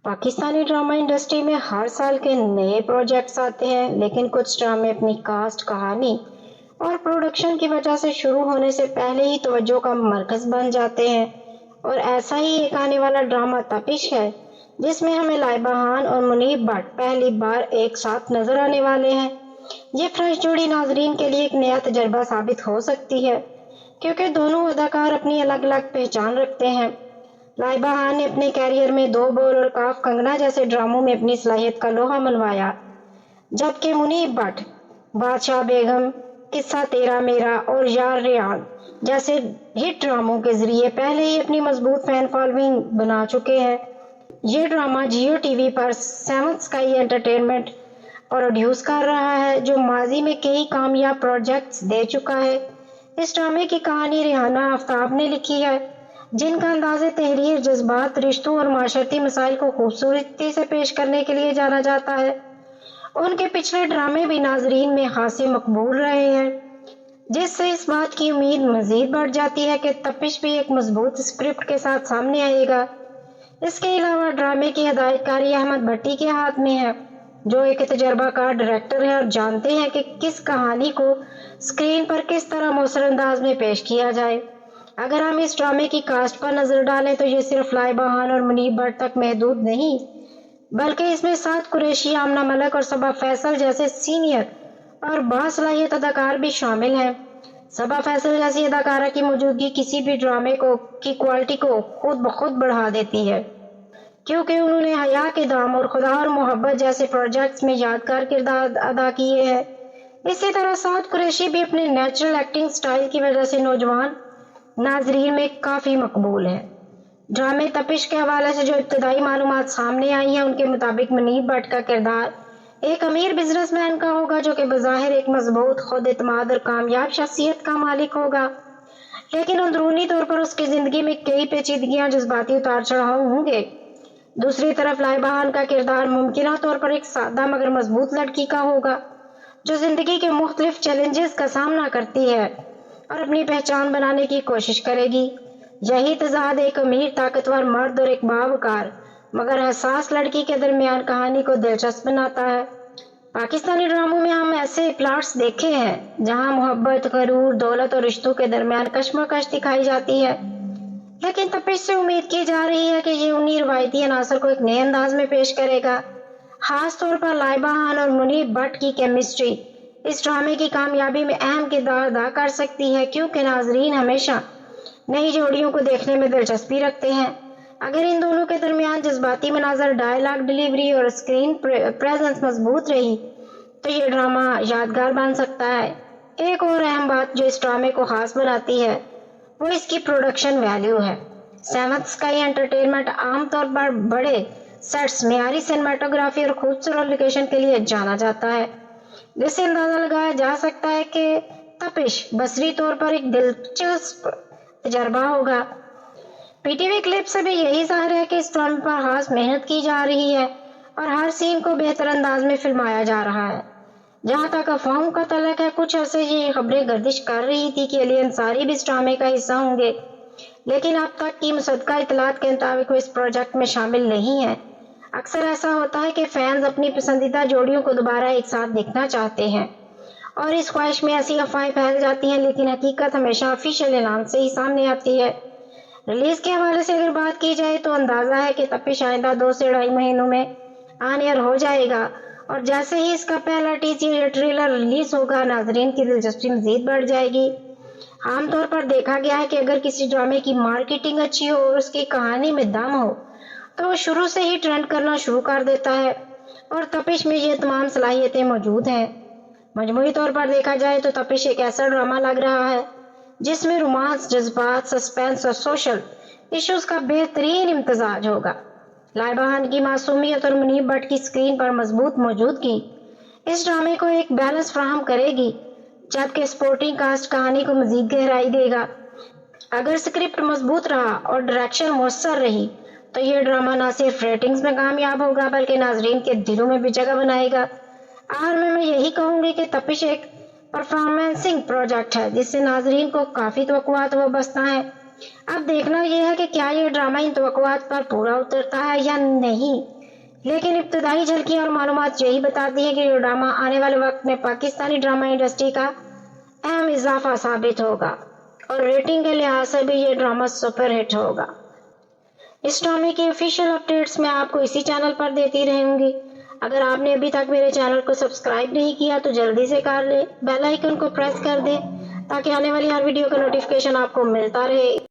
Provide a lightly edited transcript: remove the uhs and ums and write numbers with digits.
Pakistani drama industry میں ہر سال کے نئے پروجیکٹس آتے ہیں، لیکن کچھ ڈرامے اپنی کاسٹ، کہانی اور پروڈکشن کی وجہ سے شروع ہونے سے پہلے ہی توجہ کا مرکز بن جاتے ہیں، اور ایسا ہی ایک آنے والا ڈرامہ تپش ہے، جس میں ہمیں لائبہ خان اور منیب بٹ پہلی بار ایک ساتھ نظر آنے والے ہیں۔ یہ فرش جوڑی ناظرین کے لیے ایک نیا تجربہ ثابت ہو سکتی ہے، کیونکہ دونوں اداکار اپنی الگ الگ پہچان رکھتے ہیں۔ لائبہ خان نے اپنے کیریئر میں دو بول اور کاف کنگنا جیسے ڈراموں میں اپنی صلاحیت کا لوہا منوایا، جبکہ منیب بٹ بادشاہ بیگم، قصہ تیرا میرا اور یار ریان جیسے ہٹ ڈراموں کے ذریعے پہلے ہی اپنی مضبوط فین فالوئنگ بنا چکے ہیں۔ یہ ڈرامہ جیو ٹی وی پر سیونتھ اسکائی انٹرٹینمنٹ پروڈیوس کر رہا ہے، جو ماضی میں کئی کامیاب پروجیکٹس دے چکا ہے۔ اس ڈرامے کی کہانی ریحانہ آفتاب نے لکھی ہے، جن کا انداز تحریر جذبات، رشتوں اور معاشرتی مسائل کو خوبصورتی سے پیش کرنے کے لیے جانا جاتا ہے۔ ان کے پچھلے ڈرامے بھی ناظرین میں خاصے مقبول رہے ہیں، جس سے اس بات کی امید مزید بڑھ جاتی ہے کہ تپش بھی ایک مضبوط اسکرپٹ کے ساتھ سامنے آئے گا۔ اس کے علاوہ ڈرامے کی ہدایت کاری احمد بھٹی کے ہاتھ میں ہے، جو ایک تجربہ کار ڈائریکٹر ہیں اور جانتے ہیں کہ کس کہانی کو اسکرین پر کس طرح مؤثر انداز میں پیش کیا جائے۔ اگر ہم اس ڈرامے کی کاسٹ پر نظر ڈالیں تو یہ صرف لائبہ خان اور منیب بٹ تک محدود نہیں، بلکہ اس میں سعد قریشی، آمنہ ملک اور صبا فیصل جیسے سینئر اور باصلاحیت اداکار بھی شامل ہیں۔ صبا فیصل جیسی اداکارہ کی موجودگی کسی بھی ڈرامے کی کوالٹی کو خود بخود بڑھا دیتی ہے، کیونکہ انہوں نے حیا کے دام اور خدا اور محبت جیسے پروجیکٹس میں یادگار کردار ادا کیے ہیں۔ اسی طرح سعد قریشی بھی اپنے نیچرل ایکٹنگ سٹائل کی وجہ سے نوجوان ناظرین میں کافی مقبول ہے۔ ڈرامے تپش کے حوالے سے جو ابتدائی معلومات سامنے آئی ہیں، ان کے مطابق منیب بٹ کا کردار ایک امیر بزنس مین کا ہوگا، جو کہ بظاہر ایک مضبوط، خود اعتماد اور کامیاب شخصیت کا مالک ہوگا، لیکن اندرونی طور پر اس کی زندگی میں کئی پیچیدگیاں، جذباتی اتار چڑھاؤ ہوں گے۔ دوسری طرف لائبہ خان کا کردار ممکنہ طور پر ایک سادہ مگر مضبوط لڑکی کا ہوگا، جو زندگی کے مختلف چیلنجز کا سامنا کرتی ہے اور اپنی پہچان بنانے کی کوشش کرے گی۔ یہی تضاد ایک امیر طاقتور مرد اور ایک باوقار مگر حساس لڑکی کے درمیان کہانی کو دلچسپ بناتا ہے۔ پاکستانی ڈراموں میں ہم ایسے پلاٹس دیکھے ہیں جہاں محبت، غرور، دولت اور رشتوں کے درمیان کشمکش دکھائی جاتی ہے، لیکن تپش سے امید کی جا رہی ہے کہ یہ انہی روایتی عناصر کو ایک نئے انداز میں پیش کرے گا۔ خاص طور پر لائبہ خان اور منیب بٹ کی کیمسٹری اس ڈرامے کی کامیابی میں اہم کردار ادا کر سکتی ہے، کیونکہ ناظرین ہمیشہ نئی جوڑیوں کو دیکھنے میں دلچسپی رکھتے ہیں۔ اگر ان دونوں کے درمیان جذباتی مناظر، ڈائیلاگ ڈیلیوری اور اسکرین پریزنس مضبوط رہی تو یہ ڈرامہ یادگار بن سکتا ہے۔ ایک اور اہم بات جو اس ڈرامے کو خاص بناتی ہے وہ اس کی پروڈکشن ویلیو ہے۔ سیونتھ اسکائی انٹرٹینمنٹ عام طور پر بڑے سیٹس، معیاری سینماٹوگرافی اور خوبصورت لوکیشن کے لیے جانا جاتا ہے، جس سے اندازہ لگایا جا سکتا ہے کہ تپش بصری طور پر ایک دلچسپ تجربہ ہوگا۔ پی ٹی وی کلپ سے بھی یہی ظاہر ہے کہ اس ڈرامے پر خاص محنت کی جا رہی ہے اور ہر سین کو بہتر انداز میں فلمایا جا رہا ہے۔ جہاں تک افواہوں کا تعلق ہے، کچھ عرصے یہ خبریں گردش کر رہی تھی کہ علی انصاری بھی اس ڈرامے کا حصہ ہوں گے، لیکن اب تک کی مصدقہ اطلاعات کے مطابق وہ اس پروجیکٹ میں شامل نہیں ہیں۔ اکثر ایسا ہوتا ہے کہ فینز اپنی پسندیدہ جوڑیوں کو دوبارہ ایک ساتھ دیکھنا چاہتے ہیں اور اس خواہش میں ایسی افواہیں پھیل جاتی ہیں، لیکن حقیقت ہمیشہ آفیشیل اعلان سے ہی سامنے آتی ہے۔ ریلیز کے حوالے سے اگر بات کی جائے تو اندازہ ہے کہ تپش آئندہ 2 سے 2.5 مہینوں میں آن ایئر ہو جائے گا، اور جیسے ہی اس کا پہلا ٹیزر یا ٹریلر ریلیز ہوگا، ناظرین کی دلچسپی مزید بڑھ جائے گی۔ عام طور پر دیکھا گیا ہے کہ اگر کسی ڈرامے کی مارکیٹنگ اچھی ہو اور اس کی کہانی میں دم ہو تو وہ شروع سے ہی ٹرینڈ کرنا شروع کر دیتا ہے، اور تپش میں یہ تمام صلاحیتیں موجود ہیں۔ مجموعی طور پر دیکھا جائے تو تپش ایک ایسا ڈرامہ لگ رہا ہے جس میں رومانس، جذبات، سسپینس اور سوشل ایشوز کا بہترین امتزاج ہوگا۔ لائبہ خان کی معصومیت اور منیب بٹ کی اسکرین پر مضبوط موجودگی اس ڈرامے کو ایک بیلنس فراہم کرے گی، جبکہ سپورٹنگ کاسٹ کہانی کو مزید گہرائی دے گا۔ اگر اسکرپٹ مضبوط رہا اور ڈائریکشن مؤثر رہی تو یہ ڈرامہ نہ صرف ریٹنگز میں کامیاب ہوگا بلکہ ناظرین کے دلوں میں بھی جگہ بنائے گا۔ آخر میں یہی کہوں گی کہ تپش ایک پرفارمنسنگ پروجیکٹ ہے جس سے ناظرین کو کافی توقعات وابستہ ہیں۔ اب دیکھنا یہ ہے کہ کیا یہ ڈرامہ ان توقعات پر پورا اترتا ہے یا نہیں۔ لیکن ابتدائی جھلکیاں اور معلومات یہی بتاتی ہیں کہ یہ ڈرامہ آنے والے وقت میں پاکستانی ڈرامہ انڈسٹری کا اہم اضافہ ثابت ہوگا اور ریٹنگ کے لحاظ سے بھی یہ ڈرامہ سپر ہٹ ہوگا۔ اس ڈرامے کی آفیشیل اپڈیٹس میں آپ کو اسی چینل پر دیتی رہوں گی۔ اگر آپ نے ابھی تک میرے چینل کو سبسکرائب نہیں کیا تو جلدی سے کر لیں، بیل آئیکن کو پریس کر دیں تاکہ آنے والی ہر ویڈیو کا نوٹیفیکیشن آپ کو ملتا رہے۔